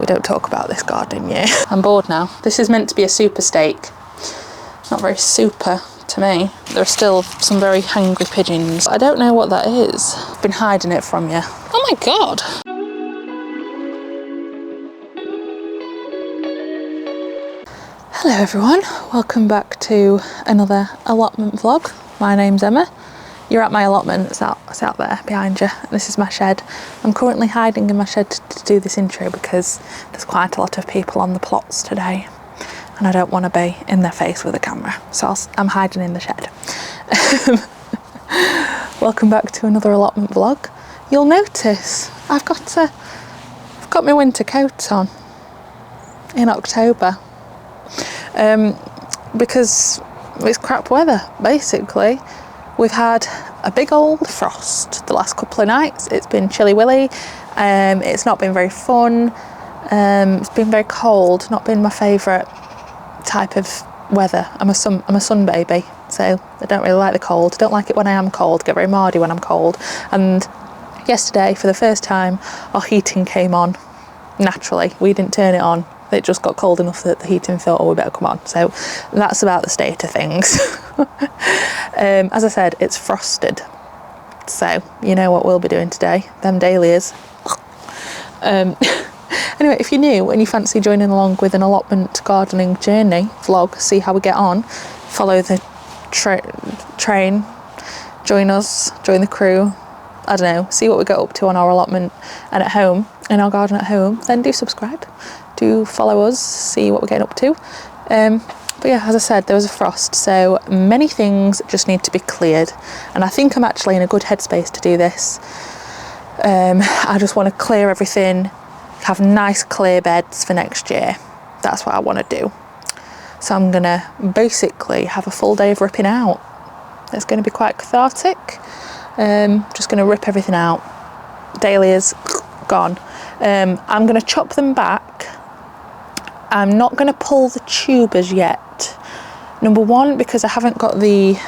don't talk about this gardening year. I'm bored now. This is meant to be a super steak. Not very super to me. There are still some very hungry pigeons. I don't know what that is. I've been hiding it from you. Oh my God. Hello everyone, welcome back to another allotment vlog. My name's Emma. You're at my allotment, it's out there behind you. This is my shed. I'm currently hiding in my shed to do this intro because there's quite a lot of people on the plots today and I don't want to be in their face with a camera, so I'm hiding in the shed. Welcome back to another allotment vlog. You'll notice I've got my winter coat on in October. Because it's crap weather, basically. We've had a big old frost the last couple of nights. It's been chilly willy. It's not been very fun. It's been very cold, not been my favourite type of weather. I'm a sun baby, so I don't really like the cold. Don't like it when I am cold, get very mardy when I'm cold. And yesterday, for the first time, our heating came on naturally. We didn't turn it on. It just got cold enough that the heating thought, oh, we better come on. So that's about the state of things. As I said, it's frosted. So you know what we'll be doing today. Them dahlias. Anyway, if you're new and you fancy joining along with an allotment gardening journey vlog, see how we get on, follow the train, join us, join the crew, I don't know, see what we get up to on our allotment and at home, in our garden at home, then do subscribe. Do follow us, see what we're getting up to. But yeah, as I said, there was a frost, so many things just need to be cleared. And I think I'm actually in a good headspace to do this. I just want to clear everything, have nice clear beds for next year. That's what I want to do. So I'm gonna basically have a full day of ripping out. It's gonna be quite cathartic. Just gonna rip everything out. Dahlias, gone. I'm gonna chop them back. I'm not going to pull the tubers yet. Number one, because I haven't got the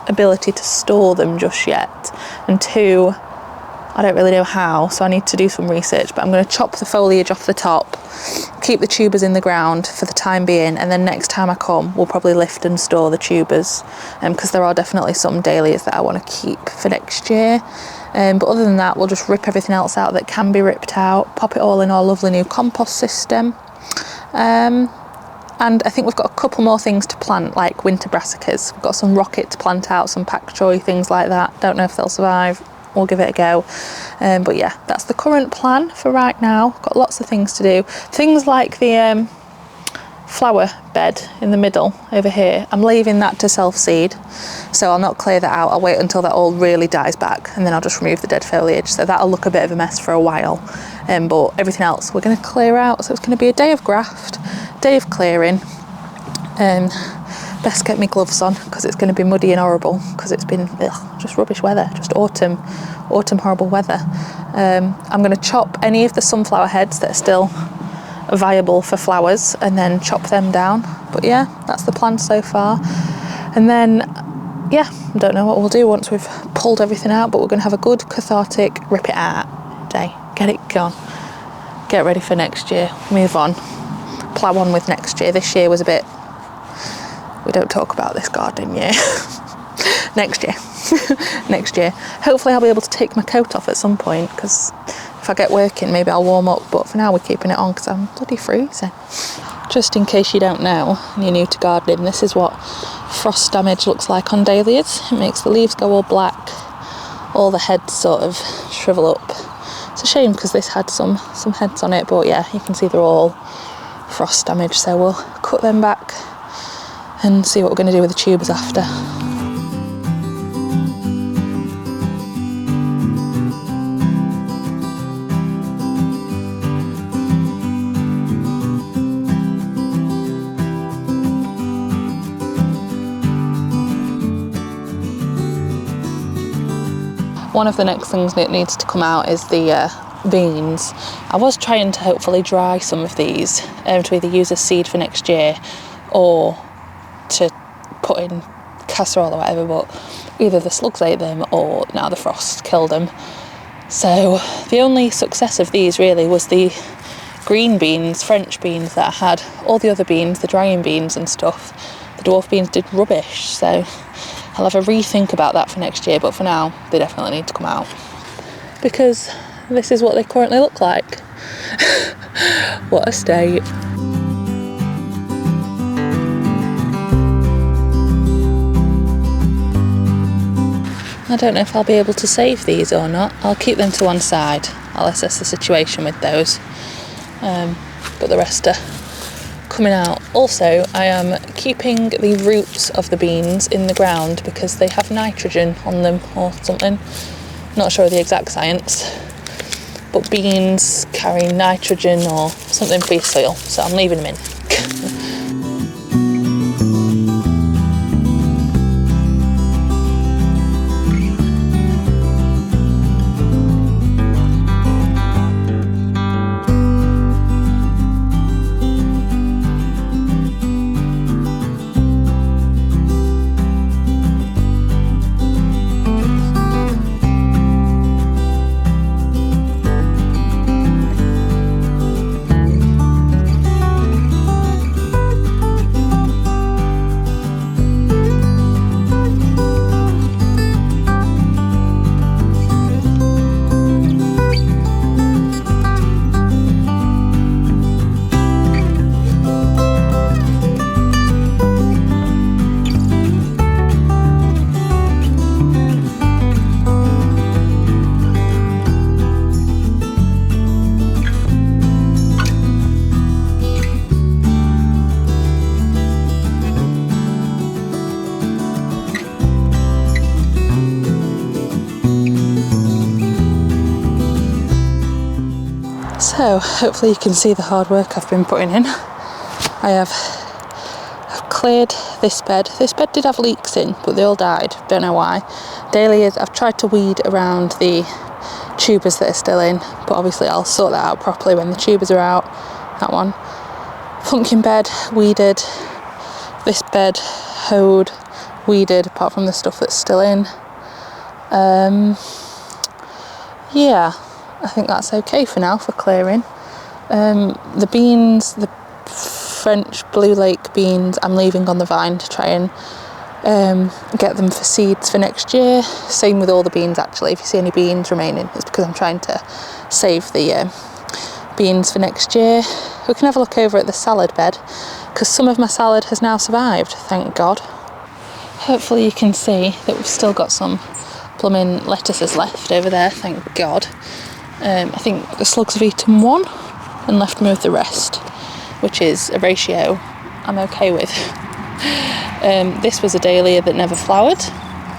ability to store them just yet. And two, I don't really know how, so I need to do some research. But I'm going to chop the foliage off the top, keep the tubers in the ground for the time being, and then next time I come, we'll probably lift and store the tubers. Because there are definitely some dahlias that I want to keep for next year. But other than that, we'll just rip everything else out that can be ripped out, pop it all in our lovely new compost system. And I think we've got a couple more things to plant, like winter brassicas. We've got some rocket to plant out, some pak choi, things like that. Don't know if they'll survive. We'll give it a go. But yeah, that's the current plan for right now. Got lots of things to do. Things like the flower bed in the middle over here. I'm leaving that to self-seed, so I'll not clear that out. I'll wait until that all really dies back, and then I'll just remove the dead foliage. So that'll look a bit of a mess for a while. But everything else we're going to clear out. So it's going to be a day of graft, day of clearing. Best get me gloves on because it's going to be muddy and horrible because it's been just rubbish weather, just autumn horrible weather. I'm going to chop any of the sunflower heads that are still viable for flowers and then chop them down. But yeah, that's the plan so far. And then yeah, I don't know what we'll do once we've pulled everything out, but we're going to have a good cathartic rip it out day. Get it gone. Get ready for next year. Move on. Plough on with next year. This year was a bit... We don't talk about this gardening year. Next year. Next year. Hopefully I'll be able to take my coat off at some point, because if I get working maybe I'll warm up, but for now we're keeping it on because I'm bloody freezing. Just in case you don't know and you're new to gardening, this is what frost damage looks like on dahlias. It makes the leaves go all black, all the heads sort of shrivel up. It's a shame because this had some heads on it, but yeah, you can see they're all frost damage, so we'll cut them back and see what we're going to do with the tubers after. One of the next things that needs to come out is the beans. I was trying to hopefully dry some of these to either use as seed for next year or to put in casserole or whatever, but either the slugs ate them or now the frost killed them. So the only success of these really was the green beans, French beans that I had. All the other beans, the drying beans and stuff, the dwarf beans did rubbish, so I'll have a rethink about that for next year, but for now they definitely need to come out because this is what they currently look like. What a state. I don't know if I'll be able to save these or not. I'll keep them to one side. I'll assess the situation with those. But the rest are coming out. Also, I am keeping the roots of the beans in the ground because they have nitrogen on them or something. Not sure of the exact science. But beans carry nitrogen or something for your soil, so I'm leaving them in. So hopefully you can see the hard work I've been putting in. I've cleared this bed. This bed did have leaks in, but they all died. Don't know why. Dahlias, I've tried to weed around the tubers that are still in, but obviously I'll sort that out properly when the tubers are out. That one. Pumpkin bed, weeded. This bed, hoed, weeded, apart from the stuff that's still in. Yeah. I think that's okay for now for clearing. The beans, the French Blue Lake beans, I'm leaving on the vine to try and get them for seeds for next year. Same with all the beans actually. If you see any beans remaining, it's because I'm trying to save the beans for next year. We can have a look over at the salad bed because some of my salad has now survived, thank God. Hopefully you can see that we've still got some blooming lettuces left over there, thank God. I think the slugs have eaten one and left me with the rest, which is a ratio I'm okay with. This was a dahlia that never flowered.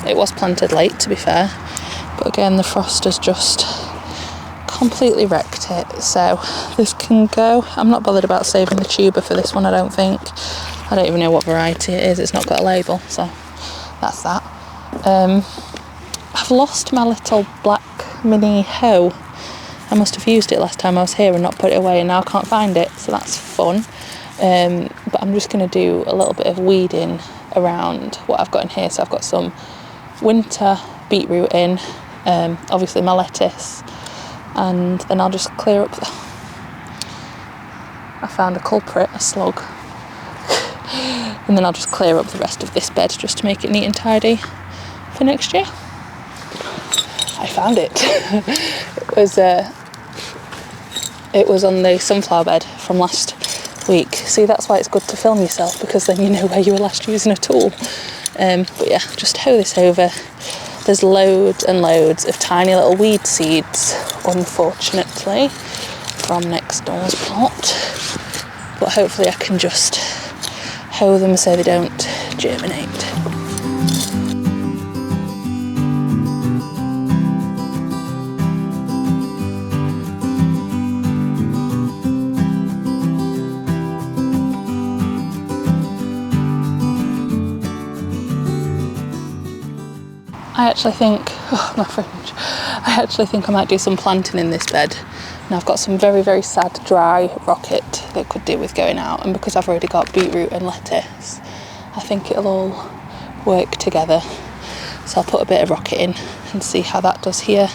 It was planted late, to be fair, but again the frost has just completely wrecked it, so this can go. I'm not bothered about saving the tuber for this one, I don't think. I don't even know what variety it is, it's not got a label, so that's that. I've lost my little black mini hoe. I must have used it last time I was here and not put it away, and now I can't find it, so that's fun. But I'm just going to do a little bit of weeding around what I've got in here. So I've got some winter beetroot in, obviously my lettuce, and then I'll just clear up. I found a culprit, a slug. And then I'll just clear up the rest of this bed just to make it neat and tidy for next year. I found it. It was on the sunflower bed from last week. See, that's why it's good to film yourself, because then you know where you were last using a tool. But yeah, just hoe this over. There's loads and loads of tiny little weed seeds, unfortunately, from next door's plot. But hopefully I can just hoe them so they don't germinate. I actually think I might do some planting in this bed. Now I've got some very, very sad dry rocket that could do with going out, and because I've already got beetroot and lettuce, I think it'll all work together. So I'll put a bit of rocket in and see how that does here.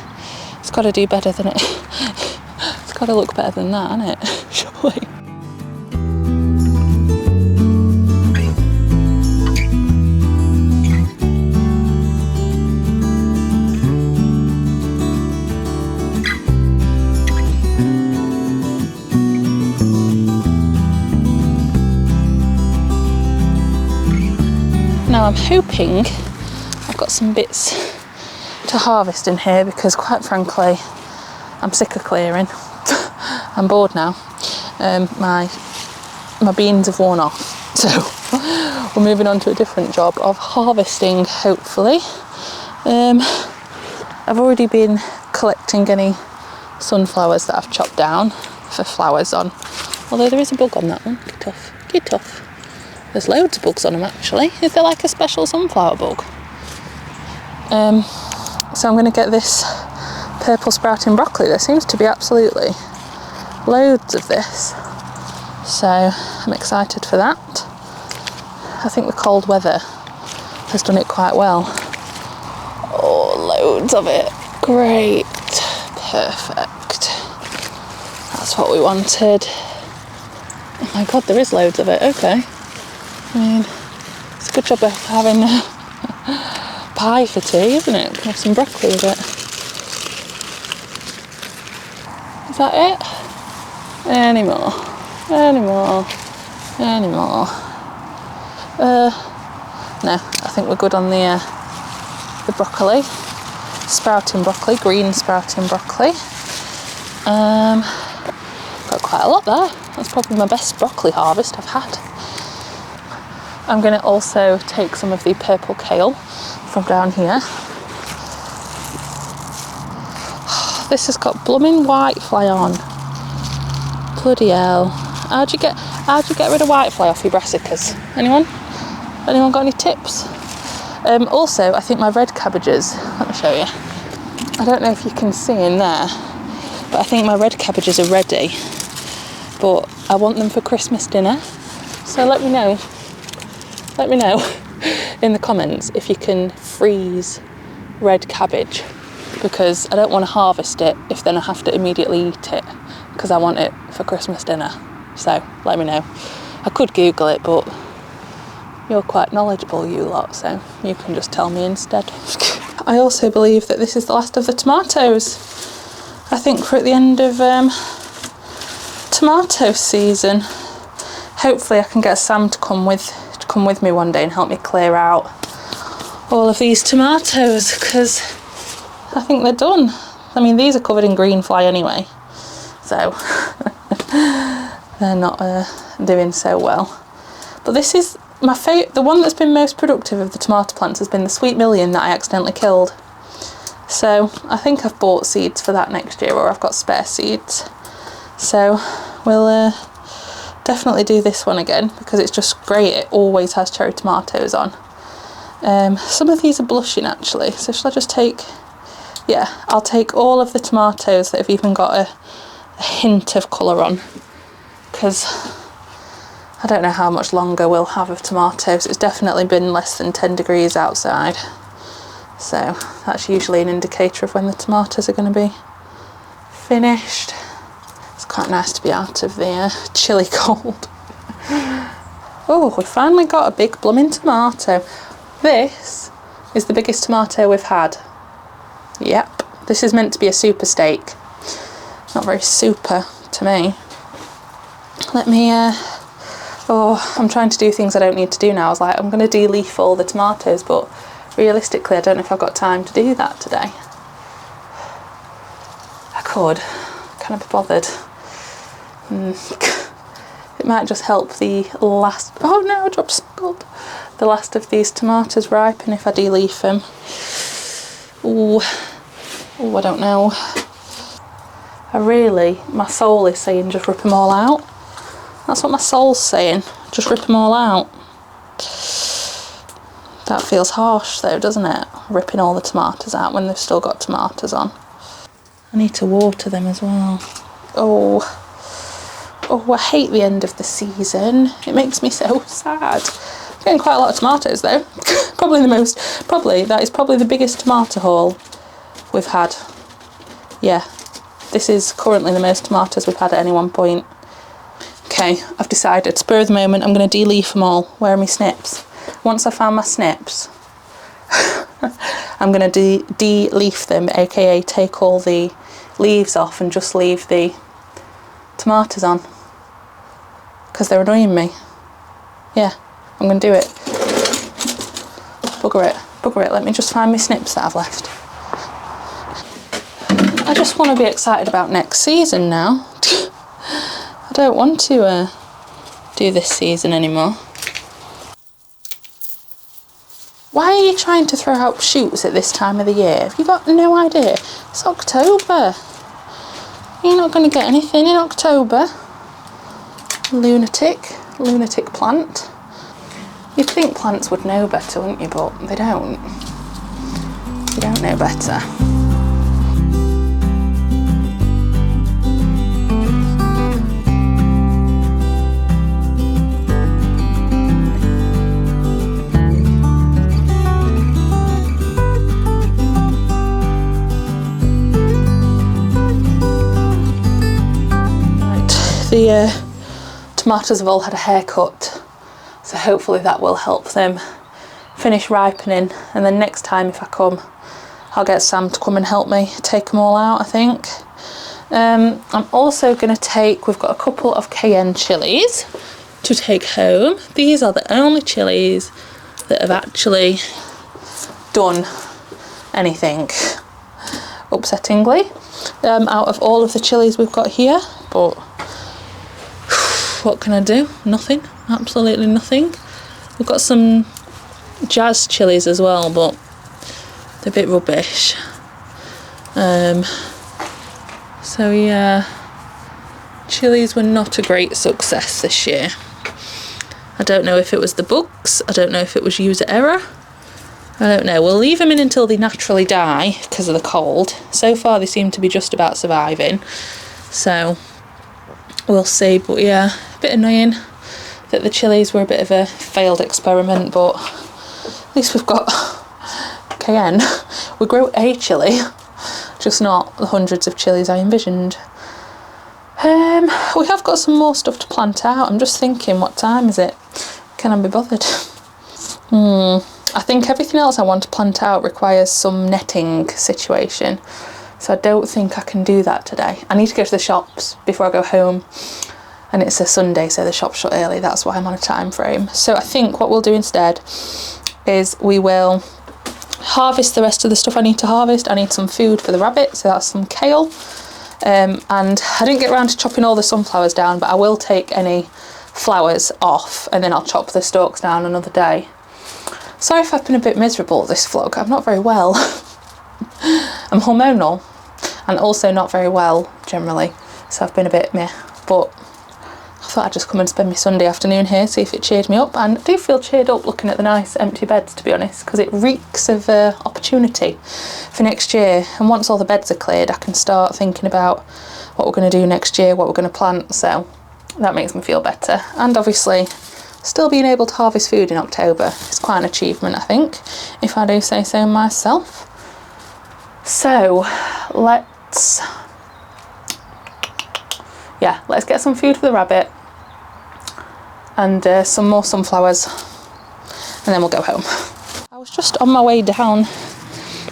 It's got to do better than it Gotta look better than that, hasn't it? Surely. Now I'm hoping I've got some bits to harvest in here, because quite frankly I'm sick of clearing. I'm bored now. My beans have worn off, so we're moving on to a different job of harvesting, hopefully. I've already been collecting any sunflowers that I've chopped down for flowers on, although there is a bug on that one. Get off, get off. There's loads of bugs on them actually. Is there like a special sunflower bug? So I'm going to get this purple sprouting broccoli. There seems to be absolutely loads of this. So I'm excited for that. I think the cold weather has done it quite well. Oh, loads of it. Great. Perfect. That's what we wanted. Oh my god, there is loads of it. Okay. I mean, it's a good job of having pie for tea, isn't it? We can have some broccoli with it. Is that it? Any more? Any more? Any more? No, I think we're good on the broccoli. Sprouting broccoli, green sprouting broccoli. Got quite a lot there. That's probably my best broccoli harvest I've had. I'm going to also take some of the purple kale from down here. This has got blooming whitefly on. Bloody hell. How'd you get rid of whitefly off your brassicas? Anyone got any tips? Also, I think my red cabbages, let me show you. I don't know if you can see in there, but I think my red cabbages are ready. But I want them for Christmas dinner. So let me know in the comments if you can freeze red cabbage, because I don't want to harvest it if then I have to immediately eat it, because I want it for Christmas dinner. So let me know. I could Google it, but you're quite knowledgeable, you lot, so you can just tell me instead. I also believe that this is the last of the tomatoes. I think we're at the end of tomato season. Hopefully I can get Sam to come with me one day and help me clear out all of these tomatoes, because I think they're done. I mean, these are covered in green fly anyway, so they're not doing so well. But this is my favourite. The one that's been most productive of the tomato plants has been the Sweet Million that I accidentally killed. So I think I've bought seeds for that next year, or I've got spare seeds. So we'll definitely do this one again, because it's just great. It always has cherry tomatoes on. Some of these are blushing actually, so shall I just take, yeah, I'll take all of the tomatoes that have even got a hint of colour on, because I don't know how much longer we'll have of tomatoes. It's definitely been less than 10 degrees outside, so that's usually an indicator of when the tomatoes are going to be finished. It's quite nice to be out of the chilly cold. Oh, we finally got a big blooming tomato. This is the biggest tomato we've had. Yep, this is meant to be a super steak. Not very super to me. Let me, I'm trying to do things I don't need to do now. I was like, I'm going to de-leaf all the tomatoes, but realistically I don't know if I've got time to do that today. I could. Can I be bothered? It might just help the last, oh no, I dropped salt. The last of these tomatoes ripen if I de-leaf them. Ooh, I don't know. My soul is saying just rip them all out. That's what my soul's saying, just rip them all out. That feels harsh though, doesn't it? Ripping all the tomatoes out when they've still got tomatoes on. I need to water them as well. Oh, I hate the end of the season. It makes me so sad. I'm getting quite a lot of tomatoes though. That is probably the biggest tomato haul we've had. Yeah, This is currently the most tomatoes we've had at any one point. Okay, I've decided, spur of the moment, I'm going to de-leaf them all. Where are my snips? Once I found my snips, I'm going to de-leaf them, aka take all the leaves off and just leave the tomatoes on, because they're annoying me. Yeah, I'm going to do it. Bugger it, let me just find my snips that I've left. I just want to be excited about next season now. I don't want to do this season anymore. Why are you trying to throw out shoots at this time of the year? Have you got no idea? It's October. You're not going to get anything in October. Lunatic plant. You'd think plants would know better, wouldn't you? But they don't. They don't know better. The tomatoes have all had a haircut, so hopefully that will help them finish ripening, and then next time if I come I'll get Sam to come and help me take them all out, I think. I'm also going to take, we've got a couple of cayenne chilies to take home. These are the only chilies that have actually done anything, upsettingly, out of all of the chilies we've got here, but what can I do? Nothing, absolutely nothing. We've got some jazz chilies as well, but they're a bit rubbish. So yeah, chilies were not a great success this year. I don't know if it was the bugs, I don't know if it was user error, I don't know. We'll leave them in until they naturally die because of the cold. So far they seem to be just about surviving, so we'll see. But yeah, a bit annoying that the chilies were a bit of a failed experiment, but at least we've got cayenne. We grow a chilli, just not the hundreds of chilies I envisioned. We have got some more stuff to plant out. I'm just thinking, what time is it? Can I be bothered? I think everything else I want to plant out requires some netting situation, so I don't think I can do that today. I need to go to the shops before I go home, and it's a Sunday, so the shops shut early. That's why I'm on a time frame. So I think what we'll do instead is we will harvest the rest of the stuff I need to harvest. I need some food for the rabbit, so that's some kale. And I didn't get around to chopping all the sunflowers down, but I will take any flowers off and then I'll chop the stalks down another day. Sorry if I've been a bit miserable this vlog. I'm not very well. I'm hormonal and also not very well generally, so I've been a bit meh, but I thought I'd just come and spend my Sunday afternoon here, see if it cheered me up. And I do feel cheered up looking at the nice empty beds, to be honest, because it reeks of opportunity for next year. And once all the beds are cleared, I can start thinking about what we're going to do next year, what we're going to plant, so that makes me feel better. And obviously still being able to harvest food in October is quite an achievement, I think, if I do say so myself. So let's get some food for the rabbit and some more sunflowers, and then we'll go home. I was just on my way down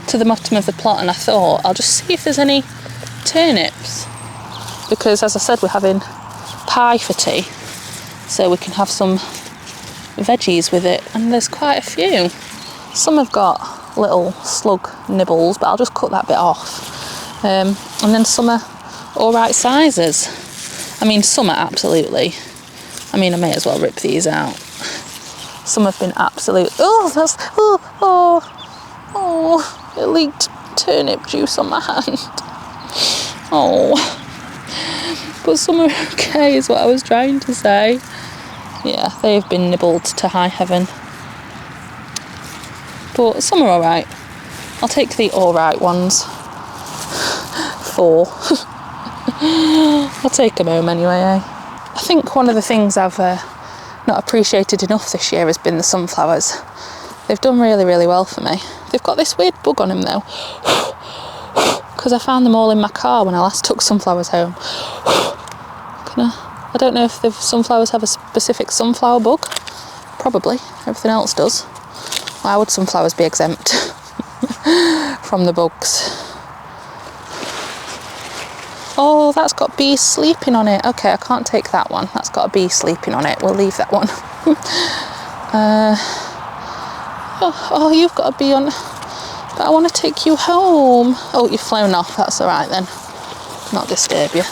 to the bottom of the plot and I thought I'll just see if there's any turnips, because as I said, we're having pie for tea, so we can have some veggies with it, and there's quite a few. Some have got little slug nibbles, but I'll just cut that bit off. And then some are alright sizes. I mean, some are absolutely, I may as well rip these out. Some have been absolute, it leaked turnip juice on my hand. But some are okay is what I was trying to say. Yeah, they've been nibbled to high heaven. But some are alright. I'll take the alright ones. 4. I'll take them home anyway, eh? I think one of the things I've not appreciated enough this year has been the sunflowers. They've done really, really well for me. They've got this weird bug on them though. because I found them all in my car when I last took sunflowers home. I don't know if the sunflowers have a specific sunflower bug. Probably. Everything else does. Why would sunflowers be exempt from the bugs? Oh, that's got bees sleeping on it. Okay, I can't take that one. That's got a bee sleeping on it. We'll leave that one. Oh, you've got a bee on. But I want to take you home. Oh, you've flown off. That's all right then. Not disturb you.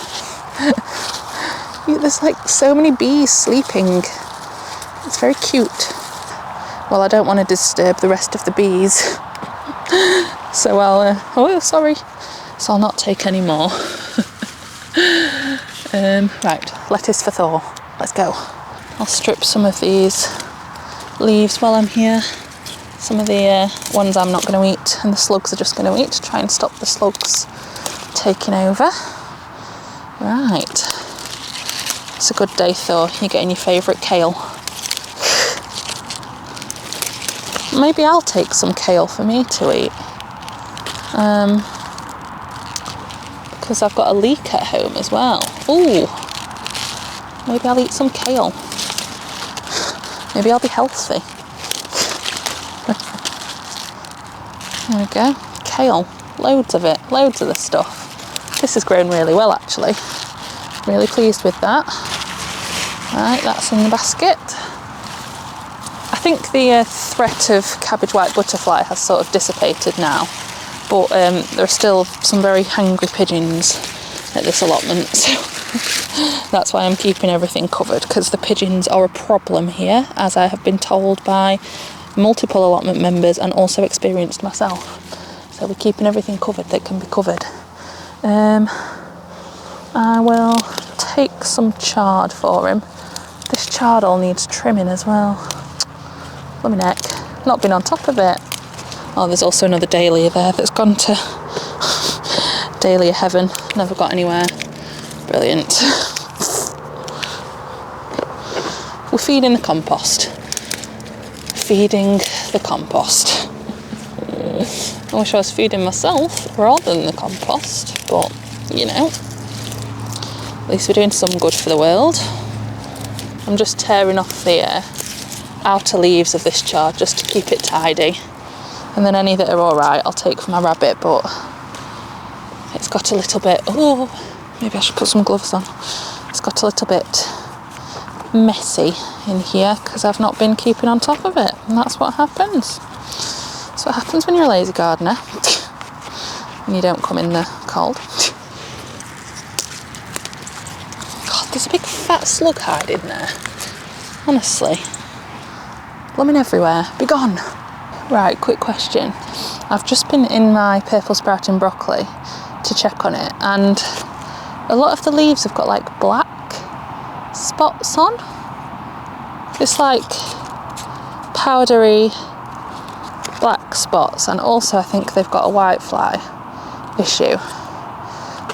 There's like so many bees sleeping. It's very cute. Well, I don't want to disturb the rest of the bees. So I'll, oh, sorry. So I'll not take any more. Right, lettuce for Thor. Let's go. I'll strip some of these leaves while I'm here. Some of the ones I'm not going to eat and the slugs are just going to eat to try and stop the slugs taking over. Right. It's a good day, Thor. You're getting your favourite kale. Maybe I'll take some kale for me to eat. Because I've got a leek at home as well. Ooh. Maybe I'll eat some kale. Maybe I'll be healthy. There we go. Kale. Loads of it. Loads of the stuff. This has grown really well, actually. Really pleased with that. Right, that's in the basket. I think the threat of cabbage white butterfly has sort of dissipated now, but there are still some very hungry pigeons at this allotment, so that's why I'm keeping everything covered, because the pigeons are a problem here, as I have been told by multiple allotment members and also experienced myself. So we're keeping everything covered that can be covered. I will take some chard for him. This chard all needs trimming as well. Let me neck. Not been on top of it. Oh, there's also another dahlia there that's gone to dahlia heaven. Never got anywhere. Brilliant. We're feeding the compost. Feeding the compost. I wish I was feeding myself rather than the compost, but you know, at least we're doing some good for the world. I'm just tearing off the outer leaves of this chard just to keep it tidy, and then any that are alright I'll take for my rabbit, but it's got a little bit, oh, maybe I should put some gloves on. It's got a little bit messy in here because I've not been keeping on top of it, and that's what happens. That's what happens when you're a lazy gardener and you don't come in the cold. God, there's a big fat slug hiding there. Honestly. Blooming everywhere. Be gone. Right, quick question. I've just been in my purple sprouting broccoli to check on it, and a lot of the leaves have got like black spots on. It's like powdery black spots, and also I think they've got a whitefly issue,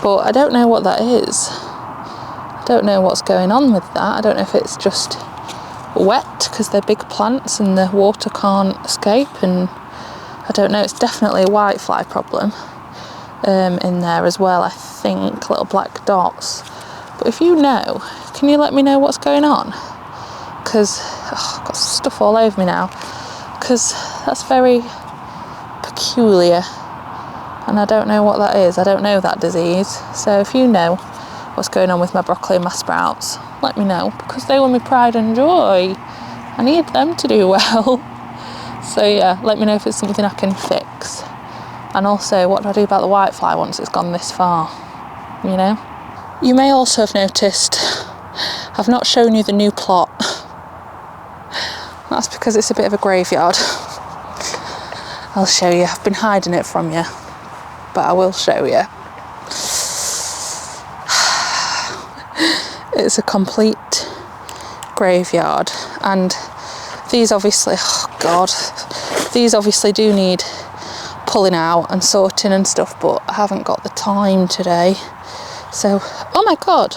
but I don't know what that is. I don't know what's going on with that. I don't know if it's just wet because they're big plants and the water can't escape, and I don't know. It's definitely a whitefly problem in there as well, I think, little black dots. But if you know, can you let me know what's going on? Because I've got stuff all over me now, because that's very peculiar and I don't know what that is. I don't know that disease. So if you know what's going on with my broccoli and my sprouts, let me know, because they were my pride and joy. I need them to do well. So yeah, let me know if it's something I can fix. And also, what do I do about the whitefly once it's gone this far, you know? You may also have noticed I've not shown you the new plot. That's because it's a bit of a graveyard. I'll show you. I've been hiding it from you, but I will show you. It's a complete graveyard, and these obviously, oh God, these obviously do need pulling out and sorting and stuff, but I haven't got the time today. So, oh my God,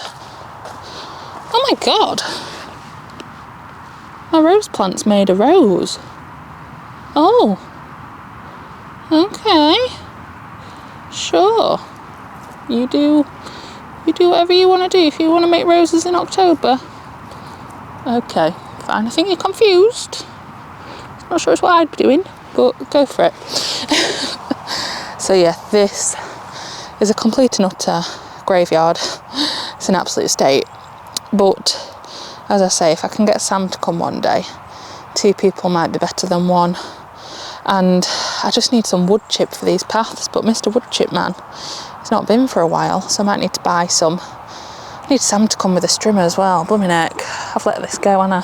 my rose plant's made a rose. Oh, okay, sure. You do whatever you want to do. If you want to make roses in October, okay, fine. I think you're confused. Not sure it's what I'd be doing, but go for it. So yeah, this is a complete and utter graveyard. It's an absolute state. But as I say, if I can get Sam to come one day, 2 people might be better than 1. And I just need some wood chip for these paths, but Mr. Wood Chip Man, he's not been for a while, so I might need to buy some. I need Sam to come with a strimmer as well. Blooming heck, I've let this go, haven't I?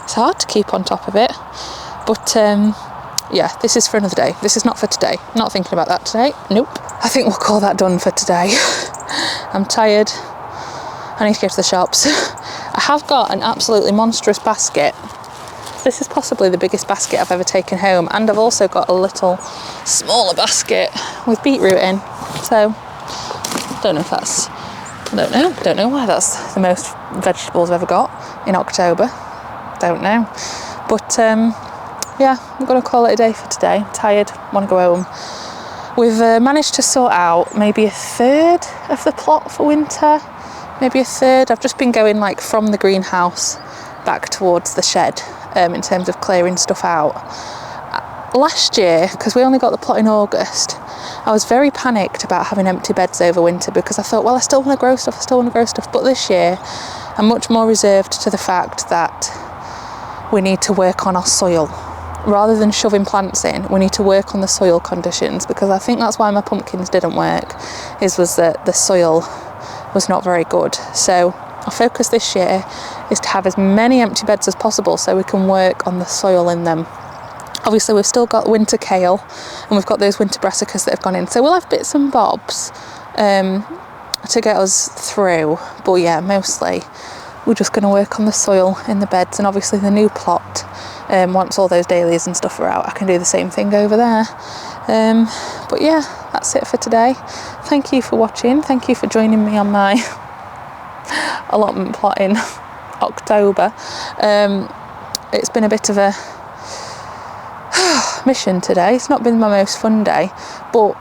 It's hard to keep on top of it. But yeah, this is for another day. This is not for today. I'm not thinking about that today. Nope. I think we'll call that done for today. I'm tired. I need to go to the shops. I have got an absolutely monstrous basket. This is possibly the biggest basket I've ever taken home, and I've also got a little smaller basket with beetroot in. So don't know if that's, don't know why that's the most vegetables I've ever got in October. Don't know. But yeah, I'm going to call it a day for today. I'm tired, want to go home. We've managed to sort out maybe a third of the plot for winter. Maybe a third. I've just been going like from the greenhouse back towards the shed in terms of clearing stuff out. Last year, because we only got the plot in August, I was very panicked about having empty beds over winter because I thought, well, I still want to grow stuff, But this year, I'm much more reserved to the fact that we need to work on our soil. Rather than shoving plants in, we need to work on the soil conditions, because I think that's why my pumpkins didn't work, was that the soil was not very good. So our focus this year is to have as many empty beds as possible so we can work on the soil in them. Obviously we've still got winter kale and we've got those winter brassicas that have gone in, so we'll have bits and bobs to get us through, but yeah, mostly we're just going to work on the soil in the beds. And obviously the new plot, once all those dahlias and stuff are out, I can do the same thing over there. But yeah, that's it for today. Thank you for watching. Thank you for joining me on my allotment plot in October. It's been a bit of a mission today. It's not been my most fun day, but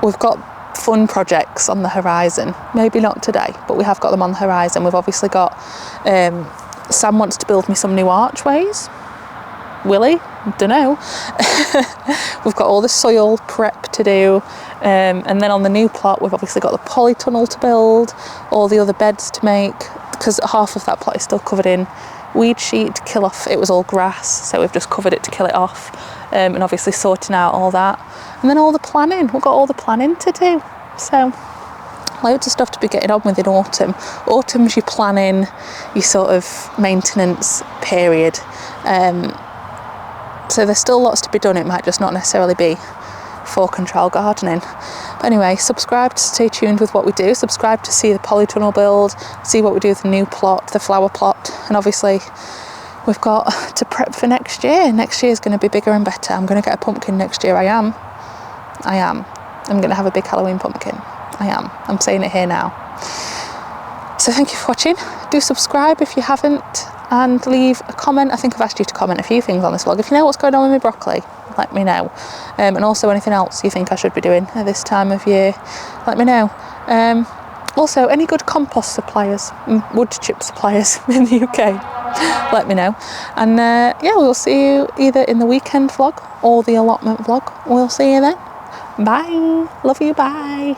we've got fun projects on the horizon. Maybe not today, but we have got them on the horizon. We've obviously got Sam wants to build me some new archways. Will he? Don't know. We've got all the soil prep to do, and then on the new plot we've obviously got the polytunnel to build, all the other beds to make, because half of that plot is still covered in weed sheet to kill off. It was all grass, so we've just covered it to kill it off, and obviously sorting out all that, and then all the planning. We've got all the planning to do, so loads of stuff to be getting on with in autumn. Autumn's your planning, your sort of maintenance period, so there's still lots to be done. It might just not necessarily be for control gardening. But anyway, subscribe to stay tuned with what we do. Subscribe to see the polytunnel build, see what we do with the new plot, the flower plot, and obviously we've got to prep for next year. Next year is going to be bigger and better. I'm going to get a pumpkin next year. I am. I'm going to have a big Halloween pumpkin. I am. I'm saying it here now. So thank you for watching. Do subscribe if you haven't, and leave a comment. I think I've asked you to comment a few things on this vlog. If you know what's going on with my broccoli, let me know. And also anything else you think I should be doing at this time of year, let me know. Also, any good compost suppliers, wood chip suppliers in the UK, let me know. And yeah, we'll see you either in the weekend vlog or the allotment vlog. We'll see you then. Bye. Love you. Bye.